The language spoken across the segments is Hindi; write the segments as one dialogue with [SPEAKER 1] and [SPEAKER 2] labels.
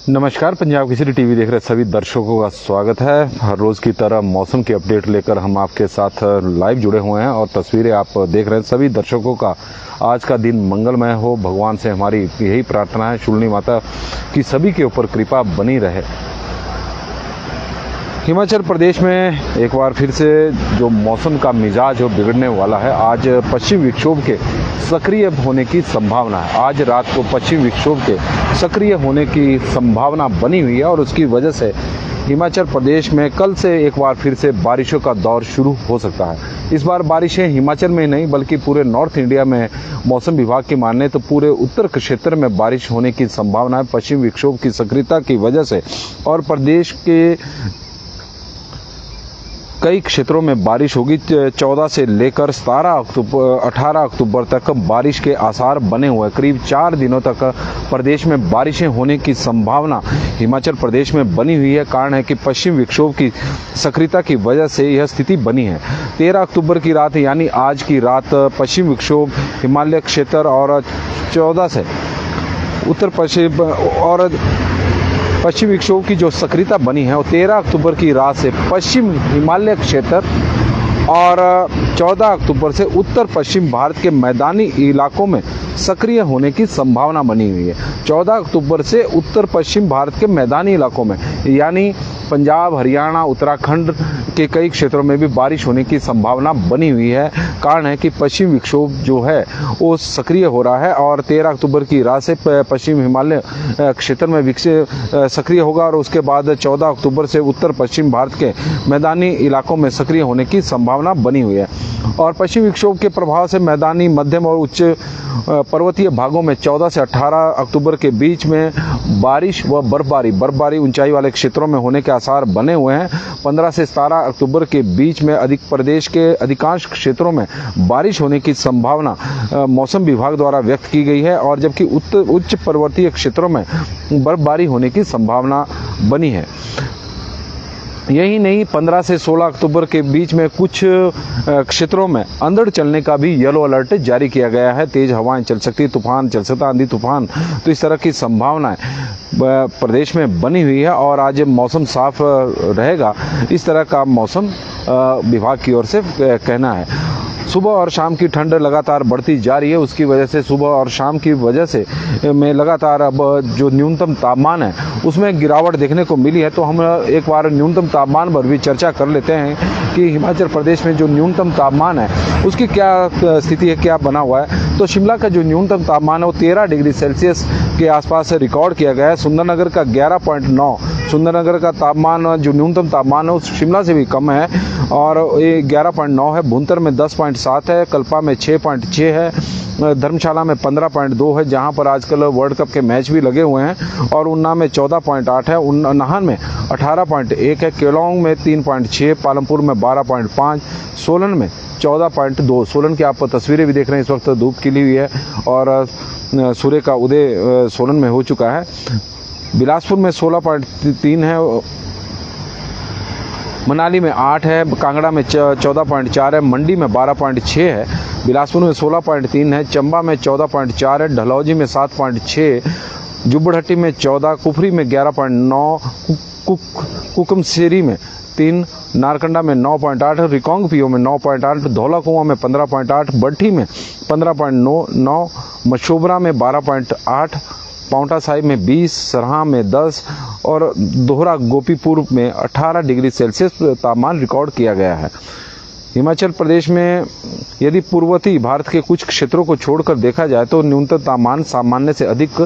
[SPEAKER 1] नमस्कार, पंजाब केसरी टीवी देख रहे सभी दर्शकों का स्वागत है। हर रोज की तरह मौसम की अपडेट लेकर हम आपके साथ लाइव जुड़े हुए हैं और तस्वीरें आप देख रहे हैं। सभी दर्शकों का आज का दिन मंगलमय हो, भगवान से हमारी यही प्रार्थना है, शूलिनी माता की सभी के ऊपर कृपा बनी रहे। हिमाचल प्रदेश में एक बार फिर से जो मौसम का मिजाज हो बिगड़ने वाला है। आज पश्चिम विक्षोभ के सक्रिय होने की संभावना है। आज रात को पश्चिम विक्षोभ के सक्रिय होने की संभावना बनी हुई है और उसकी वजह से हिमाचल प्रदेश में कल से एक बार फिर से बारिशों का दौर शुरू हो सकता है। इस बार बारिशें हिमाचल में नहीं बल्कि पूरे नॉर्थ इंडिया में मौसम विभाग की माने तो पूरे उत्तर क्षेत्र में बारिश होने की संभावना है पश्चिम विक्षोभ की सक्रियता की वजह से। और प्रदेश के कई क्षेत्रों में बारिश होगी। 14 से लेकर 18 अक्टूबर तक बारिश के आसार बने हुए। करीब 4 दिनों तक प्रदेश में बारिशें होने की संभावना हिमाचल प्रदेश में बनी हुई है। कारण है कि पश्चिम विक्षोभ की सक्रियता की वजह से यह स्थिति बनी है। 13 अक्टूबर की रात यानी आज की रात पश्चिम विक्षोभ हिमालय क्षेत्र और 14 से उत्तर पश्चिम और पश्चिम विक्षोभ की जो सक्रियता बनी है वो 13 अक्टूबर की रात से पश्चिम हिमालय क्षेत्र और 14 अक्टूबर से उत्तर पश्चिम भारत के मैदानी इलाकों में सक्रिय होने की संभावना बनी हुई है। 14 अक्टूबर से उत्तर पश्चिम भारत के मैदानी इलाकों में यानी पंजाब, हरियाणा, उत्तराखंड के कई क्षेत्रों में भी बारिश होने की संभावना बनी हुई है। कारण है कि पश्चिम विक्षोभ जो है वो सक्रिय हो रहा है और 13 अक्टूबर की रात से पश्चिम हिमालय क्षेत्र में सक्रिय होगा और उसके बाद 14 अक्टूबर से उत्तर पश्चिम भारत के मैदानी इलाकों में सक्रिय होने की संभावना बनी हुई है। और पश्चिम विक्षोभ के प्रभाव से मैदानी, मध्यम और उच्च पर्वतीय भागों में 14 से 18 अक्टूबर के बीच में बारिश व बर्फबारी ऊंचाई वाले क्षेत्रों में होने के आसार बने हुए हैं। 15 से 17 अक्टूबर के बीच में प्रदेश के अधिकांश क्षेत्रों में बारिश होने की संभावना मौसम विभाग द्वारा व्यक्त की गई है और जबकि उच्च पर्वतीय क्षेत्रों में बर्फबारी होने की संभावना बनी है। यही नहीं, 15 से 16 अक्टूबर के बीच में कुछ क्षेत्रों में अंधड़ चलने का भी येलो अलर्ट जारी किया गया है। तेज हवाएं चल सकती, तूफान चल सकता, आंधी तूफान, तो इस तरह की संभावनाएं प्रदेश में बनी हुई है और आज मौसम साफ रहेगा, इस तरह का मौसम विभाग की ओर से कहना है। सुबह और शाम की ठंड लगातार बढ़ती जा रही है। उसकी वजह से सुबह और शाम की वजह से में लगातार अब जो न्यूनतम तापमान है उसमें गिरावट देखने को मिली है। तो हम एक बार न्यूनतम तापमान पर भी चर्चा कर लेते हैं कि हिमाचल प्रदेश में जो न्यूनतम तापमान है उसकी क्या स्थिति है, क्या बना हुआ है। तो शिमला का जो न्यूनतम तापमान है वो 13 डिग्री सेल्सियस के आसपास रिकॉर्ड किया गया है। सुंदरनगर का 11.9, सुंदरनगर का तापमान जो न्यूनतम तापमान है उस शिमला से भी कम है और ये 11.9 है। भुंतर में 10.7 है, कल्पा में 6.6 है, धर्मशाला में 15.2 है जहां पर आजकल वर्ल्ड कप के मैच भी लगे हुए हैं, और उन्ना में 14.8 है, नाहन में 18.1 है, केलोंग में 3.6, पालमपुर में 12.5, सोलन में 14.2। सोलन की आप तस्वीरें भी देख रहे हैं, इस वक्त धूप खिली हुई है और सूर्य का उदय सोलन में हो चुका है। बिलासपुर में 16.3 है, मनाली में 8 है, कांगड़ा में 14.4 है, मंडी में 12.6 है, बिलासपुर में 16.3 है, चंबा में 14.4 है, डलहौजी में 7.6, जुब्बड़हट्टी में 14, कुफरी में 11.9, कुकुमसेरी में 3, नारकंडा में 9.8, रिकांगपिओ में 9.8, धौलाकुआं में 15.8, बट्ठी में 15.9, मशोबरा में 12.8, पाउंटा साहिब में 20, सरहा में 10 और दोहरा गोपीपुर में 18 डिग्री सेल्सियस तापमान रिकॉर्ड किया गया है। हिमाचल प्रदेश में यदि पूर्वोत्तर भारत के कुछ क्षेत्रों को छोड़कर देखा जाए तो न्यूनतम तापमान सामान्य से अधिक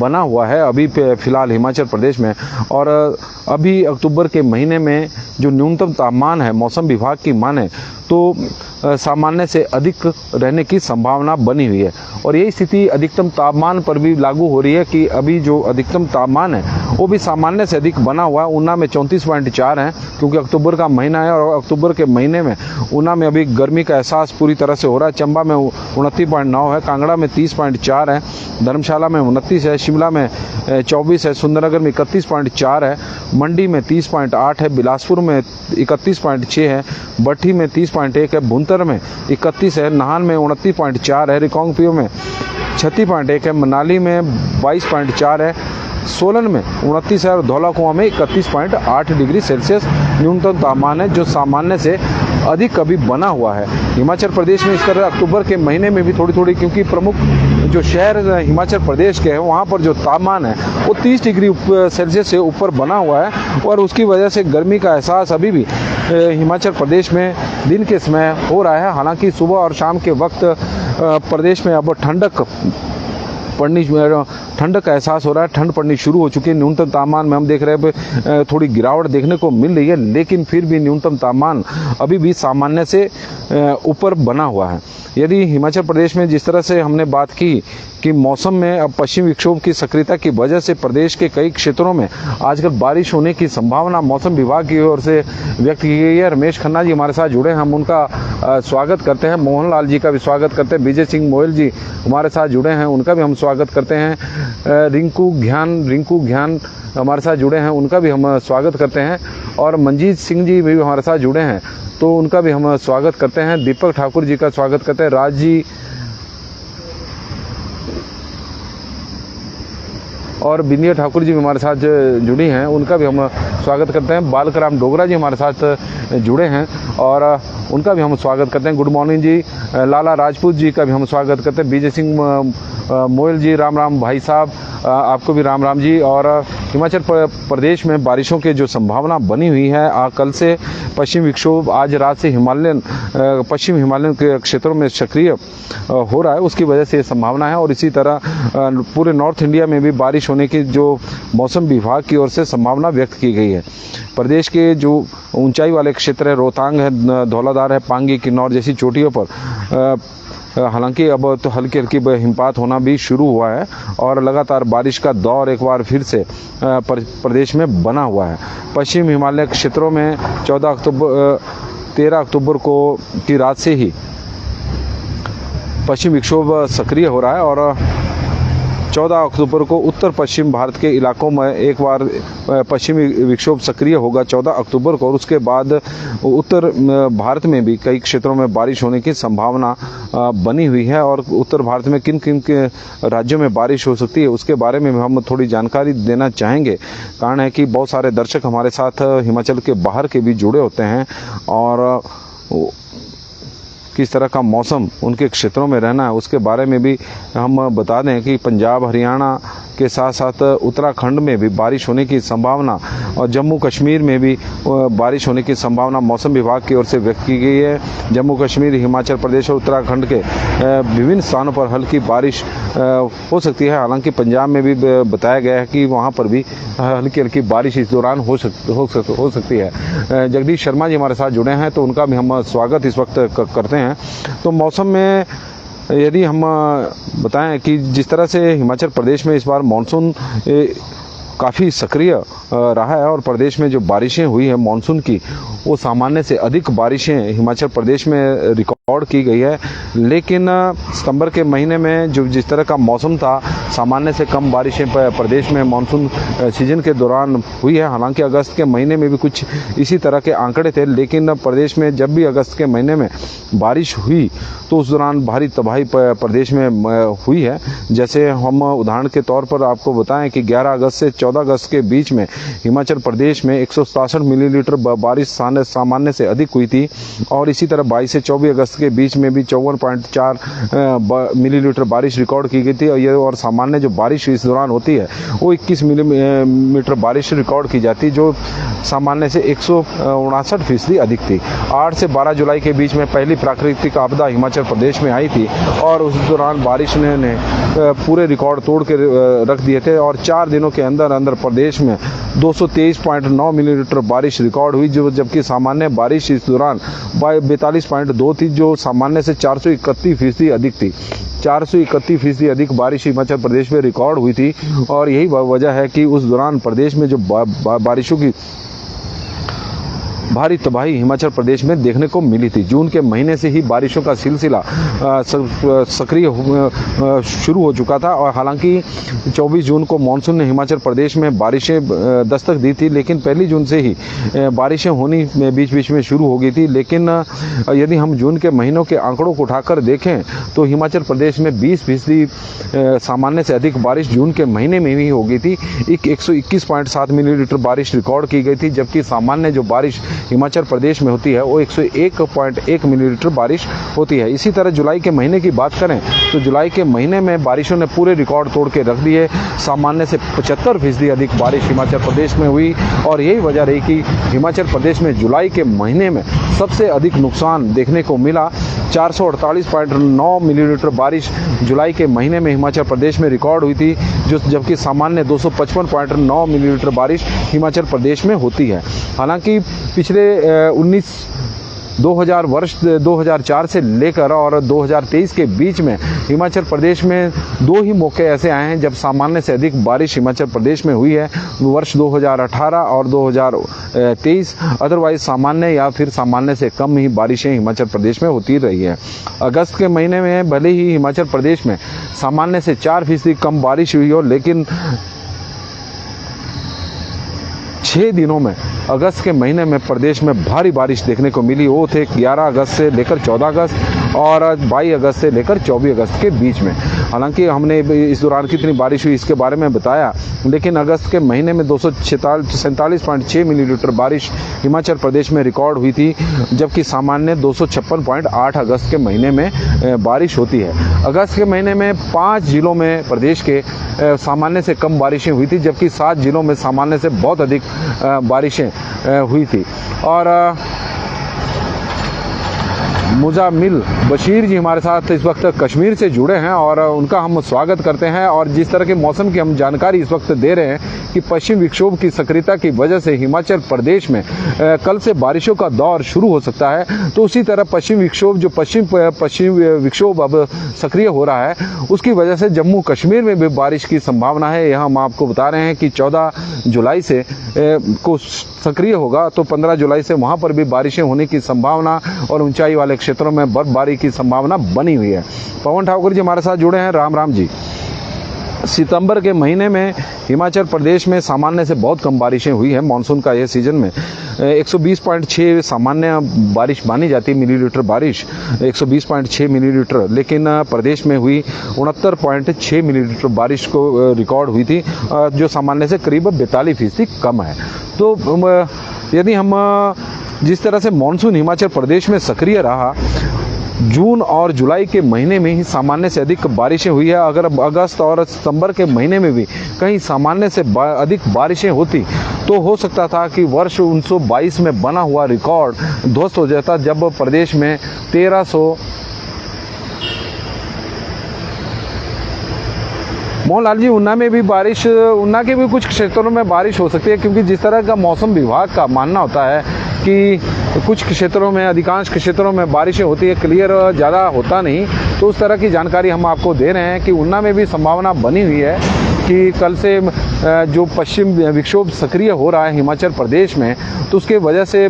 [SPEAKER 1] बना हुआ है अभी फिलहाल हिमाचल प्रदेश में। और अभी अक्टूबर के महीने में जो न्यूनतम तापमान है मौसम विभाग की माने तो सामान्य से अधिक रहने की संभावना बनी हुई है। और यही स्थिति अधिकतम तापमान पर भी लागू हो रही है कि अभी जो अधिकतम तापमान है वो भी सामान्य से अधिक बना हुआ है। ऊना में 34.4 है क्योंकि अक्टूबर का महीना है और अक्टूबर के महीने में ऊना में अभी गर्मी का एहसास पूरी तरह से हो रहा है। चंबा में 29.9 है, कांगड़ा में 30.4 है, धर्मशाला में 29 है, शिमला में 24 है, सुंदरनगर में 31.4 है, मंडी में 30.8 है, बिलासपुर में 31.6 है, बट्ठी में 30.1 है, भुंतर में 31 है, नाहन में 29.4 है, रिकांगपिओ में 36.1 है, मनाली में 22.4 है, सोलन में 29 है और धौलाकुआं में 31.8 डिग्री सेल्सियस न्यूनतम तापमान है, जो सामान्य से अधिक कभी बना हुआ है। हिमाचल प्रदेश में इस तरह अक्टूबर के महीने में भी थोड़ी थोड़ी, क्योंकि प्रमुख जो शहर हिमाचल प्रदेश के हैं वहाँ पर जो तापमान है वो 30 डिग्री सेल्सियस से ऊपर बना हुआ है और उसकी वजह से गर्मी का एहसास अभी भी हिमाचल प्रदेश में दिन के समय हो रहा है। हालांकि सुबह और शाम के वक्त प्रदेश में अब ठंडक का एहसास हो रहा है, ठंड पड़नी शुरू हो चुकी है। न्यूनतम तापमान में हम देख रहे हैं थोड़ी गिरावट देखने को मिल रही है, लेकिन फिर भी न्यूनतम तापमान अभी भी सामान्य से ऊपर बना हुआ है। यदि हिमाचल प्रदेश में जिस तरह से हमने बात की कि मौसम में अब पश्चिम विक्षोभ की सक्रियता की वजह से प्रदेश के कई क्षेत्रों में आजकल बारिश होने की संभावना मौसम विभाग की ओर से व्यक्त की गई है। रमेश खन्ना जी हमारे साथ जुड़े हैं, हम उनका स्वागत करते हैं। मोहन लाल जी का भी स्वागत करते हैं। विजय सिंह मोयल जी हमारे साथ जुड़े हैं, उनका भी हम स्वागत करते हैं। रिंकू घ्यान हमारे साथ जुड़े हैं, उनका भी हम स्वागत करते हैं। और मंजीत सिंह जी भी हमारे साथ जुड़े हैं, तो उनका भी हम स्वागत करते हैं। दीपक ठाकुर जी का स्वागत करते हैं। राज जी और बिंदिया ठाकुर जी भी हमारे साथ जुड़ी हैं, उनका भी हम स्वागत करते हैं। बालकराम डोगरा जी हमारे साथ जुड़े हैं और उनका भी हम स्वागत करते हैं। गुड मॉर्निंग जी। लाला राजपूत जी का भी हम स्वागत करते हैं। विजय सिंह मोयल जी राम राम भाई साहब, आपको भी राम राम जी। और हिमाचल प्रदेश में बारिशों के जो संभावना बनी हुई है, कल से पश्चिम विक्षोभ आज रात से पश्चिम हिमालयन के क्षेत्रों में सक्रिय हो रहा है, उसकी वजह से ये संभावना है। और इसी तरह पूरे नॉर्थ इंडिया में भी बारिश होने की जो मौसम विभाग की ओर से संभावना व्यक्त की गई है। प्रदेश के जो ऊंचाई वाले क्षेत्र है, रोहतांग है, धौलाधार है, पांगी, किन्नौर जैसी चोटियों पर हालांकि अब तो हल्की हल्की हिमपात होना भी शुरू हुआ है और लगातार बारिश का दौर एक बार फिर से प्रदेश में बना हुआ है। पश्चिम हिमालय क्षेत्रों में 13 अक्टूबर को की रात से ही पश्चिम विक्षोभ सक्रिय हो रहा है और 14 अक्टूबर को उत्तर पश्चिम भारत के इलाकों में एक बार पश्चिमी विक्षोभ सक्रिय होगा 14 अक्टूबर को, और उसके बाद उत्तर भारत में भी कई क्षेत्रों में बारिश होने की संभावना बनी हुई है। और उत्तर भारत में किन किन के राज्यों में बारिश हो सकती है उसके बारे में हम थोड़ी जानकारी देना चाहेंगे। कारण है कि बहुत सारे दर्शक हमारे साथ हिमाचल के बाहर के भी जुड़े होते हैं और किस तरह का मौसम उनके क्षेत्रों में रहना है उसके बारे में भी हम बता दें कि पंजाब हरियाणा के साथ साथ उत्तराखंड में भी बारिश होने की संभावना और जम्मू कश्मीर में भी बारिश होने की संभावना मौसम विभाग की ओर से व्यक्त की गई है। जम्मू कश्मीर, हिमाचल प्रदेश और उत्तराखंड के विभिन्न स्थानों पर हल्की बारिश हो सकती है। हालांकि पंजाब में भी बताया गया है कि वहां पर भी हल्की हल्की बारिश इस दौरान हो सकती है। जगदीश शर्मा जी हमारे साथ जुड़े हैं, तो उनका भी हम स्वागत इस वक्त करते हैं। तो मौसम में यदि हम बताएं कि जिस तरह से हिमाचल प्रदेश में इस बार मानसून काफ़ी सक्रिय रहा है और प्रदेश में जो बारिशें हुई है मानसून की, वो सामान्य से अधिक बारिशें हिमाचल प्रदेश में रिकॉर्ड की गई है। लेकिन सितंबर के महीने में जो जिस तरह का मौसम था, सामान्य से कम बारिशें प्रदेश में मानसून सीजन के दौरान हुई है। हालांकि अगस्त के महीने में भी कुछ इसी तरह के आंकड़े थे, लेकिन प्रदेश में जब भी अगस्त के महीने में बारिश हुई तो उस दौरान भारी तबाही प्रदेश में हुई है। जैसे हम उदाहरण के तौर पर आपको बताएं कि 11 अगस्त से 14 अगस्त के बीच में हिमाचल प्रदेश में 167 मिलीलीटर बारिश सामान्य से अधिक हुई थी और इसी तरह 22 से 24 अगस्त के बीच में भी 54.4 मिलीलीटर बारिश रिकॉर्ड की गई थी। और सामान्य जो बारिश इस दौरान होती है वो 21 मिलीमीटर बारिश रिकॉर्ड की जाती, जो सामान्य से 159% अधिक थी। 8 से 12 जुलाई के बीच में पहली प्राकृतिक आपदा हिमाचल प्रदेश में आई थी और उस दौरान बारिश ने पूरे रिकॉर्ड तोड़ के रख दिए थे और 4 दिनों के अंदर प्रदेश में 223.9 मिलीलीटर बारिश रिकॉर्ड हुई, जो जबकि सामान्य बारिश इस दौरान 42.2 थी, जो सामान्य से 431% अधिक थी। 431% अधिक बारिश हिमाचल प्रदेश में रिकॉर्ड हुई थी और यही वजह है कि उस दौरान प्रदेश में जो बारिशों की भारी तबाही हिमाचल प्रदेश में देखने को मिली थी। जून के महीने से ही बारिशों का सिलसिला सक्रिय शुरू हो चुका था और हालांकि 24 जून को मानसून ने हिमाचल प्रदेश में बारिशें दस्तक दी थी, लेकिन 1 जून से ही बारिशें होनी बीच बीच में शुरू हो गई थी। लेकिन यदि हम जून के महीनों के आंकड़ों को उठाकर देखें तो हिमाचल प्रदेश में 20% सामान्य से अधिक बारिश जून के महीने में ही हो गई थी। 121.7 मिलीलीटर बारिश रिकॉर्ड की गई थी, जबकि सामान्य जो बारिश हिमाचल प्रदेश में होती है वो 101.1 मिलीलीटर बारिश होती है। इसी तरह जुलाई के महीने की बात करें तो जुलाई के महीने में बारिशों ने पूरे रिकॉर्ड तोड़ के रख दिए। सामान्य से 75% अधिक बारिश हिमाचल प्रदेश में हुई और यही वजह रही कि हिमाचल प्रदेश में जुलाई के महीने में सबसे अधिक नुकसान देखने को मिला। 448.9 मिलीलीटर बारिश जुलाई के महीने में हिमाचल प्रदेश में रिकॉर्ड हुई थी, जबकि सामान्य 255.9 मिलीलीटर बारिश हिमाचल प्रदेश में होती है। हालांकि पिछले 2004 से लेकर और 2023 के बीच में हिमाचल प्रदेश में 2 ही मौके ऐसे आए हैं जब सामान्य से अधिक बारिश हिमाचल प्रदेश में हुई है, वर्ष 2018 और 2023। अदरवाइज सामान्य या फिर सामान्य से कम ही बारिशें हिमाचल प्रदेश में होती रही है। अगस्त के महीने में भले ही हिमाचल प्रदेश में सामान्य से 4% कम बारिश हुई हो, लेकिन 6 दिनों में अगस्त के महीने में प्रदेश में भारी बारिश देखने को मिली। वो थे 11 अगस्त से लेकर 14 अगस्त और 22 अगस्त से लेकर 24 अगस्त के बीच में। हालांकि हमने इस दौरान कितनी बारिश हुई इसके बारे में बताया, लेकिन अगस्त के महीने में 247.6 मिलीलीटर बारिश हिमाचल प्रदेश में रिकॉर्ड हुई थी, जबकि सामान्य 256.8 अगस्त के महीने में बारिश होती है। अगस्त के महीने में 5 जिलों में प्रदेश के सामान्य से कम बारिशें हुई थी, जबकि 7 जिलों में सामान्य से बहुत अधिक बारिशें हुई थी। और मुजामिल बशीर जी हमारे साथ इस वक्त कश्मीर से जुड़े हैं और उनका हम स्वागत करते हैं। और जिस तरह के मौसम की हम जानकारी इस वक्त दे रहे हैं कि पश्चिम विक्षोभ की सक्रियता की वजह से हिमाचल प्रदेश में कल से बारिशों का दौर शुरू हो सकता है, तो उसी तरह पश्चिम विक्षोभ अब सक्रिय हो रहा है, उसकी वजह से जम्मू कश्मीर में भी बारिश की संभावना है। यह हम आपको बता रहे हैं कि 14 जुलाई से को सक्रिय होगा, तो 15 जुलाई से वहाँ पर भी बारिशें होने की संभावना और ऊंचाई वाले क्षेत्रों में बर्फबारी की संभावना बनी हुई है। पवन ठाकुर जी हमारे साथ जुड़े हैं। राम राम जी। सितंबर के महीने में हिमाचल प्रदेश में सामान्य से बहुत कम बारिशें हुई है। मानसून का यह सीजन में 120.6 सामान्य बारिश मानी जाती है, मिलीलीटर बारिश 120.6 मिलीलीटर, लेकिन प्रदेश में हुई 69.6 मिलीलीटर बारिश को रिकॉर्ड हुई थी, जो सामान्य से करीब 42% कम है। तो यदि हम जिस तरह से मानसून हिमाचल प्रदेश में सक्रिय रहा, जून और जुलाई के महीने में ही सामान्य से अधिक बारिशें हुई है। अगर अगस्त और सितंबर के महीने में भी कहीं सामान्य से अधिक बारिशें होती तो हो सकता था कि वर्ष 1922 में बना हुआ रिकॉर्ड ध्वस्त हो जाता, जब प्रदेश में 1300 मोहनलाल जी ऊना के भी कुछ क्षेत्रों में बारिश हो सकती है, क्योंकि जिस तरह का मौसम विभाग का मानना होता है कि कुछ क्षेत्रों में, अधिकांश क्षेत्रों में बारिशें होती है, क्लियर ज़्यादा होता नहीं, तो उस तरह की जानकारी हम आपको दे रहे हैं कि ऊना में भी संभावना बनी हुई है कि कल से जो पश्चिम विक्षोभ सक्रिय हो रहा है हिमाचल प्रदेश में, तो उसके वजह से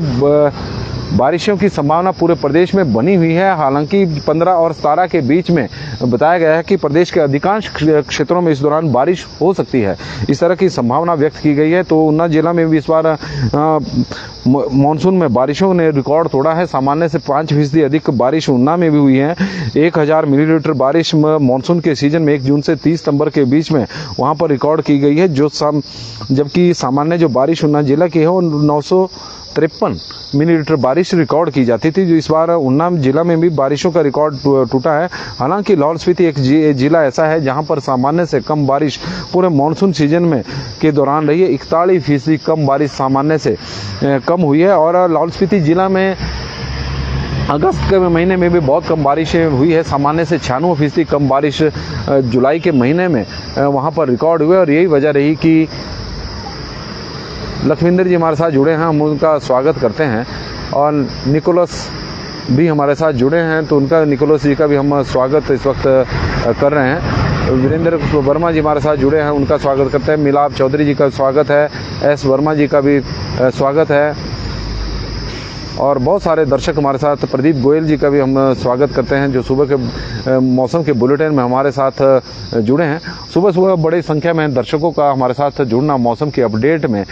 [SPEAKER 1] बारिशों की संभावना पूरे प्रदेश में बनी हुई है। हालांकि 15 और 17 के बीच में बताया गया है कि प्रदेश के अधिकांश क्षेत्रों में इस दौरान बारिश हो सकती है, इस तरह की संभावना व्यक्त की गई है। तो ऊना जिला में भी इस बार मानसून में बारिशों ने रिकॉर्ड तोड़ा है। सामान्य से 5% अधिक बारिश ऊना में भी हुई है। 1000 मिलीलीटर बारिश मानसून के सीजन में 1 जून से 30 सितंबर के बीच में वहाँ पर रिकॉर्ड की गई है, जबकि सामान्य जो बारिश ऊना जिला की है वो 953 मिलीलीटर बारिश रिकॉर्ड की जाती थी, जो इस बार ऊना जिला में भी बारिशों का रिकॉर्ड टूटा है। हालांकि लाहौल स्पीति एक जिला ऐसा है जहां पर सामान्य से कम बारिश पूरे मानसून सीजन में के दौरान रही है। 41% कम बारिश सामान्य से कम हुई है। और लाहौल स्पीति जिला में अगस्त के महीने में भी बहुत कम बारिशें हुई है, सामान्य से 96% कम बारिश जुलाई के महीने में वहाँ पर रिकॉर्ड हुए। और यही वजह रही कि लखविंदर जी हमारे साथ जुड़े हैं, हम उनका स्वागत करते हैं। और निकोलस भी हमारे साथ जुड़े हैं, तो निकोलस जी का भी हम स्वागत इस वक्त कर रहे हैं। वीरेंद्र वर्मा जी हमारे साथ जुड़े हैं, उनका स्वागत करते हैं। मिलाप चौधरी जी का स्वागत है, एस वर्मा जी का भी स्वागत है। और बहुत सारे दर्शक हमारे साथ, प्रदीप गोयल जी का भी हम स्वागत करते हैं जो सुबह के मौसम के बुलेटिन में हमारे साथ जुड़े हैं। सुबह सुबह बड़ी संख्या में दर्शकों का हमारे साथ जुड़ना, मौसम की अपडेट में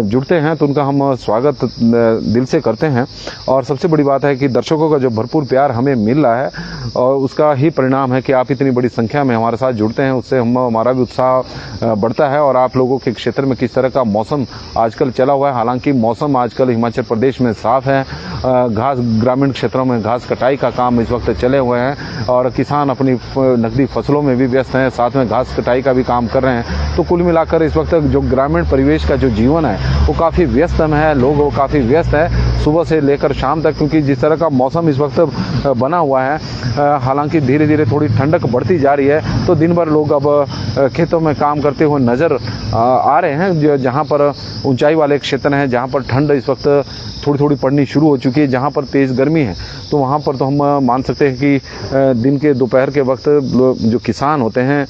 [SPEAKER 1] जुड़ते हैं, तो उनका हम स्वागत दिल से करते हैं। और सबसे बड़ी बात है कि दर्शकों का जो भरपूर प्यार हमें मिल रहा है और उसका ही परिणाम है कि आप इतनी बड़ी संख्या में हमारे साथ जुड़ते हैं, उससे हमारा भी उत्साह बढ़ता है। और आप लोगों के क्षेत्र में किस तरह का मौसम आजकल चला हुआ है, हालांकि मौसम आजकल हिमाचल प्रदेश में साफ है। घास, ग्रामीण क्षेत्रों में घास कटाई का काम इस वक्त चले हुए हैं और किसान अपनी नकदी फसलों में भी व्यस्त हैं, साथ में घास कटाई का भी काम कर रहे हैं। तो कुल मिलाकर इस वक्त जो ग्रामीण परिवेश का जो जीवन है वो काफ़ी व्यस्त में है, लोग वो काफ़ी व्यस्त है सुबह से लेकर शाम तक, क्योंकि जिस तरह का मौसम इस वक्त बना हुआ है, हालांकि धीरे धीरे थोड़ी ठंडक बढ़ती जा रही है, तो दिन भर लोग अब खेतों में काम करते हुए नज़र आ रहे हैं। जहाँ पर ऊंचाई वाले क्षेत्र हैं, जहाँ पर ठंड इस वक्त थोड़ी थोड़ी पड़नी शुरू हो चुकी है, जहाँ पर तेज़ गर्मी है, तो वहाँ पर तो हम मान सकते हैं कि दिन के दोपहर के वक्त जो किसान होते हैं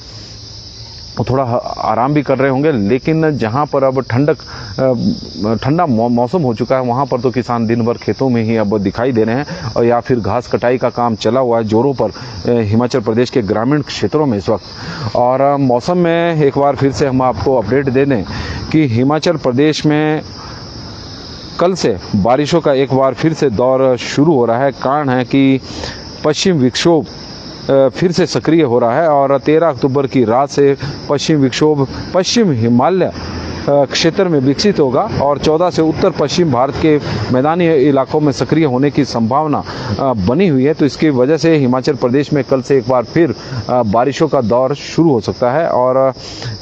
[SPEAKER 1] वो थोड़ा आराम भी कर रहे होंगे। लेकिन जहाँ पर अब ठंडा मौसम हो चुका है, वहाँ पर तो किसान दिन भर खेतों में ही अब दिखाई दे रहे हैं और या फिर घास कटाई का काम चला हुआ है जोरों पर हिमाचल प्रदेश के ग्रामीण क्षेत्रों में इस वक्त। और मौसम में एक बार फिर से हम आपको अपडेट दे दें कि हिमाचल प्रदेश में कल से बारिशों का एक बार फिर से दौर शुरू हो रहा है। कारण है कि पश्चिम विक्षोभ फिर से सक्रिय हो रहा है और 13 अक्टूबर की रात से पश्चिम विक्षोभ पश्चिम हिमालय क्षेत्र में विकसित होगा और 14 से उत्तर पश्चिम भारत के मैदानी इलाकों में सक्रिय होने की संभावना बनी हुई है। तो इसकी वजह से हिमाचल प्रदेश में कल से एक बार फिर बारिशों का दौर शुरू हो सकता है और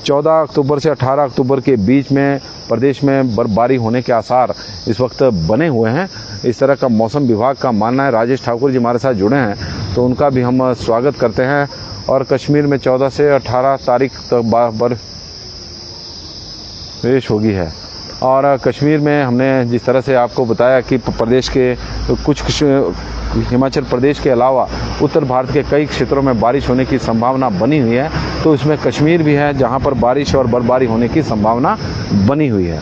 [SPEAKER 1] 14 अक्टूबर से 18 अक्टूबर के बीच में प्रदेश में बर्फबारी होने के आसार इस वक्त बने हुए हैं। इस तरह का मौसम विभाग का मानना है। राजेश ठाकुर जी हमारे साथ जुड़े हैं, तो उनका भी हम स्वागत करते हैं। और कश्मीर में 14 से 18 तारीख तक बर्फ पेश होगी है। और कश्मीर में हमने जिस तरह से आपको बताया कि प्रदेश के कुछ हिमाचल प्रदेश के अलावा उत्तर भारत के कई क्षेत्रों में बारिश होने की संभावना बनी हुई है, तो इसमें कश्मीर भी है जहां पर बारिश और बर्फबारी होने की संभावना बनी हुई है।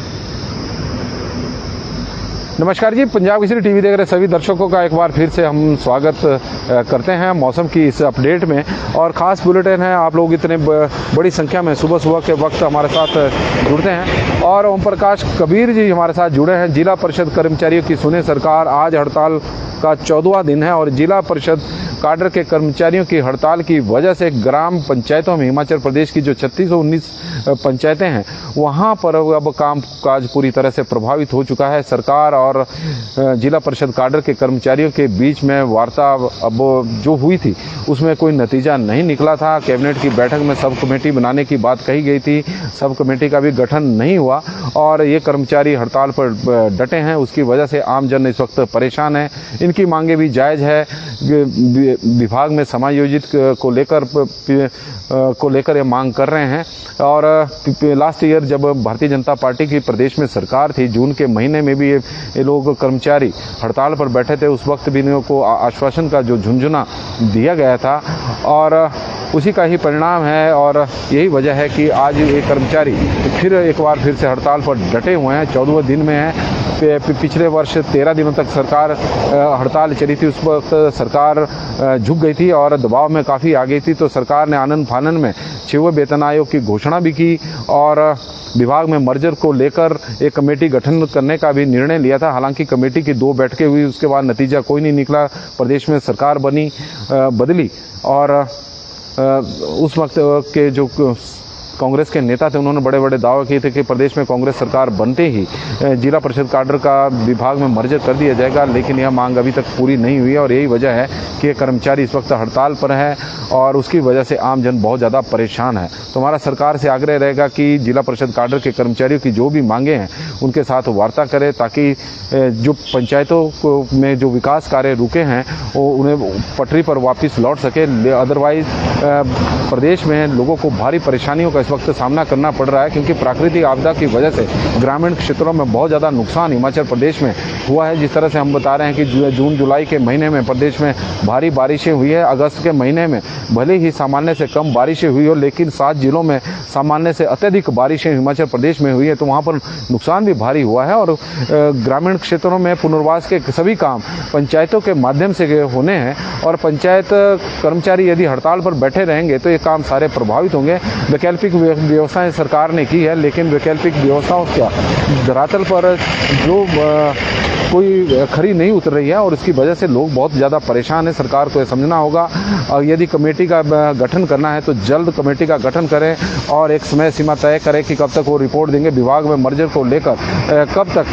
[SPEAKER 1] नमस्कार जी, पंजाब केसरी टीवी देख रहे सभी दर्शकों का एक बार फिर से हम स्वागत करते हैं मौसम की इस अपडेट में। और ख़ास बुलेटिन है, आप लोग इतने बड़ी संख्या में सुबह सुबह के वक्त हमारे साथ जुड़ते हैं। और ओम प्रकाश कबीर जी हमारे साथ जुड़े हैं। जिला परिषद कर्मचारियों की सुने सरकार, आज हड़ताल का 14वां दिन है और जिला परिषद काडर के कर्मचारियों की हड़ताल की वजह से ग्राम पंचायतों में हिमाचल प्रदेश की जो 3619 पंचायतें हैं वहाँ पर अब काम काज पूरी तरह से प्रभावित हो चुका है। सरकार और जिला परिषद काडर के कर्मचारियों के बीच में वार्ता अब जो हुई थी उसमें कोई नतीजा नहीं निकला था। कैबिनेट की बैठक में सब कमेटी बनाने की बात कही गई थी, सब कमेटी का भी गठन नहीं हुआ और ये कर्मचारी हड़ताल पर डटे हैं। उसकी वजह से आम जन इस वक्त परेशान है। इनकी मांगे भी जायज़ है। विभाग में समायोजित को लेकर ये मांग कर रहे हैं। और लास्ट ईयर जब भारतीय जनता पार्टी की प्रदेश में सरकार थी, जून के महीने में भी ये लोग कर्मचारी हड़ताल पर बैठे थे। उस वक्त भी इनको को आश्वासन का जो झुंझुना दिया गया था और उसी का ही परिणाम है और यही वजह है कि आज ये कर्मचारी फिर एक बार फिर से हड़ताल पर डटे हुए हैं। 14वें दिन में है। पिछले वर्ष 13 दिनों तक सरकार हड़ताल चली थी, उस वक्त सरकार झुक गई थी और दबाव में काफ़ी आ गई थी। तो सरकार ने आनन फानन में 6वें वेतन आयोग की घोषणा भी की और विभाग में मर्जर को लेकर एक कमेटी गठन करने का भी निर्णय लिया था। हालांकि कमेटी की 2 बैठकें हुई, उसके बाद नतीजा कोई नहीं निकला। प्रदेश में सरकार बदली और उस वक्त के जो कांग्रेस के नेता थे उन्होंने बड़े बड़े दावे किए थे कि प्रदेश में कांग्रेस सरकार बनते ही जिला परिषद काडर का विभाग में मर्जर कर दिया जाएगा, लेकिन यह मांग अभी तक पूरी नहीं हुई है और यही वजह है कि ये कर्मचारी इस वक्त हड़ताल पर है और उसकी वजह से आम जन बहुत ज़्यादा परेशान है। तो हमारा सरकार से आग्रह रहेगा कि जिला परिषद काडर के कर्मचारियों की जो भी मांगे हैं उनके साथ वार्ता करें ताकि जो पंचायतों में जो विकास कार्य रुके हैं वो उन्हें पटरी पर वापस लौट सके। अदरवाइज प्रदेश में लोगों को भारी परेशानियों का इस वक्त सामना करना पड़ रहा है, क्योंकि प्राकृतिक आपदा की वजह से ग्रामीण क्षेत्रों में बहुत ज़्यादा नुकसान हिमाचल प्रदेश में हुआ है। जिस तरह से हम बता रहे हैं कि जून जुलाई के महीने में प्रदेश में भारी बारिशें हुई है। अगस्त के महीने में भले ही सामान्य से कम बारिशें हुई हो, लेकिन 7 जिलों में सामान्य से अत्यधिक बारिशें हिमाचल प्रदेश में हुई है, तो वहाँ पर नुकसान भी भारी हुआ है। और ग्रामीण क्षेत्रों में पुनर्वास के सभी काम पंचायतों के माध्यम से होने हैं, और पंचायत कर्मचारी यदि हड़ताल पर बैठे रहेंगे तो ये काम सारे प्रभावित होंगे। वैकल्पिक व्यवस्थाएं सरकार ने की है, लेकिन वैकल्पिक व्यवस्थाओं का धरातल पर जो कोई खरी नहीं उतर रही है, और उसकी वजह से लोग बहुत ज़्यादा परेशान हैं। सरकार को यह समझना होगा, यदि कमेटी का गठन करना है तो जल्द कमेटी का गठन करें और एक समय सीमा तय करें कि कब तक वो रिपोर्ट देंगे, विभाग में मर्जर को लेकर कब तक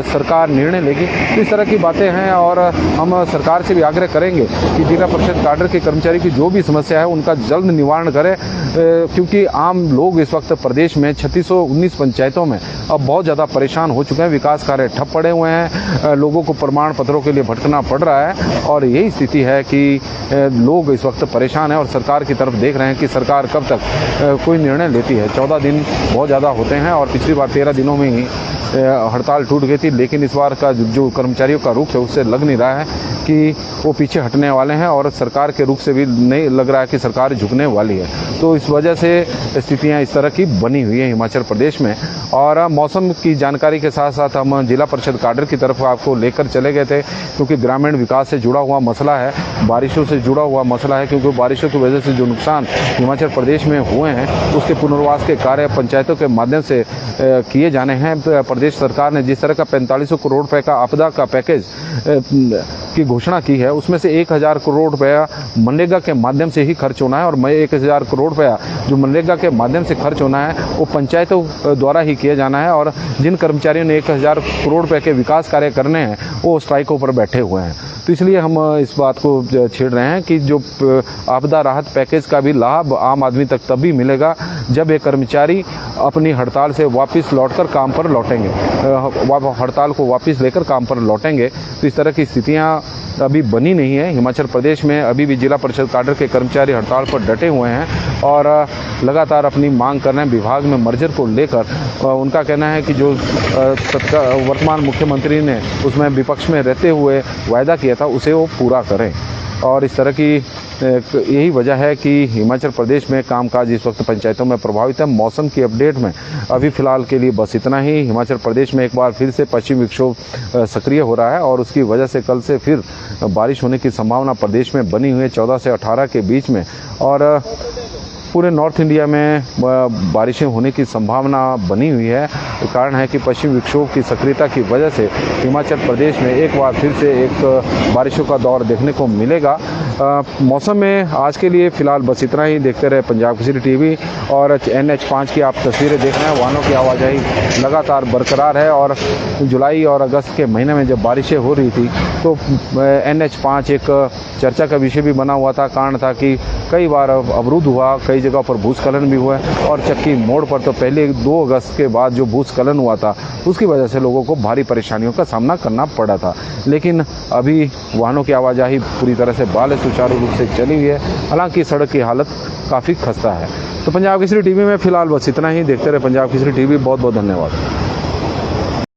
[SPEAKER 1] सरकार निर्णय लेगी। तो इस तरह की बातें हैं, और हम सरकार से भी आग्रह करेंगे कि जिला परिषद काडर के कर्मचारी की जो भी समस्या है उनका जल्द निवारण करें, क्योंकि आम लोग इस वक्त प्रदेश में 3619 पंचायतों में अब बहुत ज़्यादा परेशान हो चुके हैं। विकास कार्य ठप पड़े हुए हैं, लोगों को प्रमाण पत्रों के लिए भटकना पड़ रहा है, और यही स्थिति है कि लोग इस वक्त परेशान हैं और सरकार की तरफ देख रहे हैं कि सरकार कब तक कोई निर्णय लेती है। 14 दिन बहुत ज़्यादा होते हैं, और पिछली बार 13 दिनों में ही हड़ताल टूट गई थी, लेकिन इस बार का जो कर्मचारियों का रुख है उससे लग नहीं रहा है कि वो पीछे हटने वाले हैं, और सरकार के रुख से भी नहीं लग रहा है कि सरकार झुकने वाली है। तो इस वजह से स्थितियां इस तरह की बनी हुई है हिमाचल प्रदेश में। और मौसम की जानकारी के साथ साथ हम जिला परिषद काडर की तरफ आपको लेकर चले गए थे, क्योंकि ग्रामीण विकास से जुड़ा हुआ मसला है, बारिशों से जुड़ा हुआ मसला है, क्योंकि बारिशों की वजह से जो नुकसान हिमाचल प्रदेश में हुए हैं उसके पुनर्वास के कार्य पंचायतों के माध्यम से किए जाने हैं। प्रदेश सरकार ने जिस तरह का 4500 करोड़ रुपए का आपदा का पैकेज की घोषणा की है, उसमें से 1000 करोड़ रुपया मनरेगा के माध्यम से ही खर्च होना है, और 1000 करोड़ रुपया जो मनरेगा के माध्यम से खर्च होना है वो पंचायतों द्वारा ही किया जाना है। और जिन कर्मचारियों ने 1000 करोड़ रुपए के विकास कार्य करने हैं वो स्ट्राइकों पर बैठे हुए हैं। तो इसलिए हम इस बात को छेड़ रहे हैं कि जो आपदा राहत पैकेज का भी लाभ आम आदमी तक तभी मिलेगा जब ये कर्मचारी अपनी हड़ताल से वापस लौटकर काम पर लौटेंगे, हड़ताल को वापस लेकर काम पर लौटेंगे। तो इस तरह की स्थितियां अभी बनी नहीं है हिमाचल प्रदेश में। अभी भी जिला परिषद काडर के कर्मचारी हड़ताल पर डटे हुए हैं और लगातार अपनी मांग कर रहे हैं विभाग में मर्जर को लेकर। उनका कहना है कि जो वर्तमान मुख्यमंत्री ने उसमें विपक्ष में रहते हुए वायदा किया था उसे वो पूरा करें। और इस तरह की यही वजह है कि हिमाचल प्रदेश में कामकाज इस वक्त पंचायतों में प्रभावित है। मौसम की अपडेट में अभी फ़िलहाल के लिए बस इतना ही। हिमाचल प्रदेश में एक बार फिर से पश्चिमी विक्षोभ सक्रिय हो रहा है और उसकी वजह से कल से फिर बारिश होने की संभावना प्रदेश में बनी हुई है 14 से 18 के बीच में। और पूरे नॉर्थ इंडिया में बारिशें होने की संभावना बनी हुई है। कारण है कि पश्चिमी विक्षोभ की सक्रियता की वजह से हिमाचल प्रदेश में एक बार फिर से एक बारिशों का दौर देखने को मिलेगा। मौसम में आज के लिए फ़िलहाल बस इतना ही। देखते रहे पंजाब केसरी टीवी। और NH5 की आप तस्वीरें देख रहे हैं, वाहनों की आवाजाही लगातार बरकरार है। और जुलाई और अगस्त के महीने में जब बारिशें हो रही थी तो NH5 एक चर्चा का विषय भी बना हुआ था। कारण था कि कई बार अवरुद्ध हुआ, कई जगह पर भूस्खलन भी हुआ। और चक्की मोड़ पर तो पहले 2 अगस्त के बाद जो भूस्खलन हुआ था उसकी वजह से लोगों को भारी परेशानियों का सामना करना पड़ा था। लेकिन अभी वाहनों की आवाजाही पूरी तरह से बहाल सुचारू रूप से चली हुई है। हालांकि सड़क की हालत काफ़ी खस्ता है। तो पंजाब केसरी टीवी में फ़िलहाल बस इतना ही। देखते रहे पंजाब केसरी टीवी। बहुत बहुत धन्यवाद।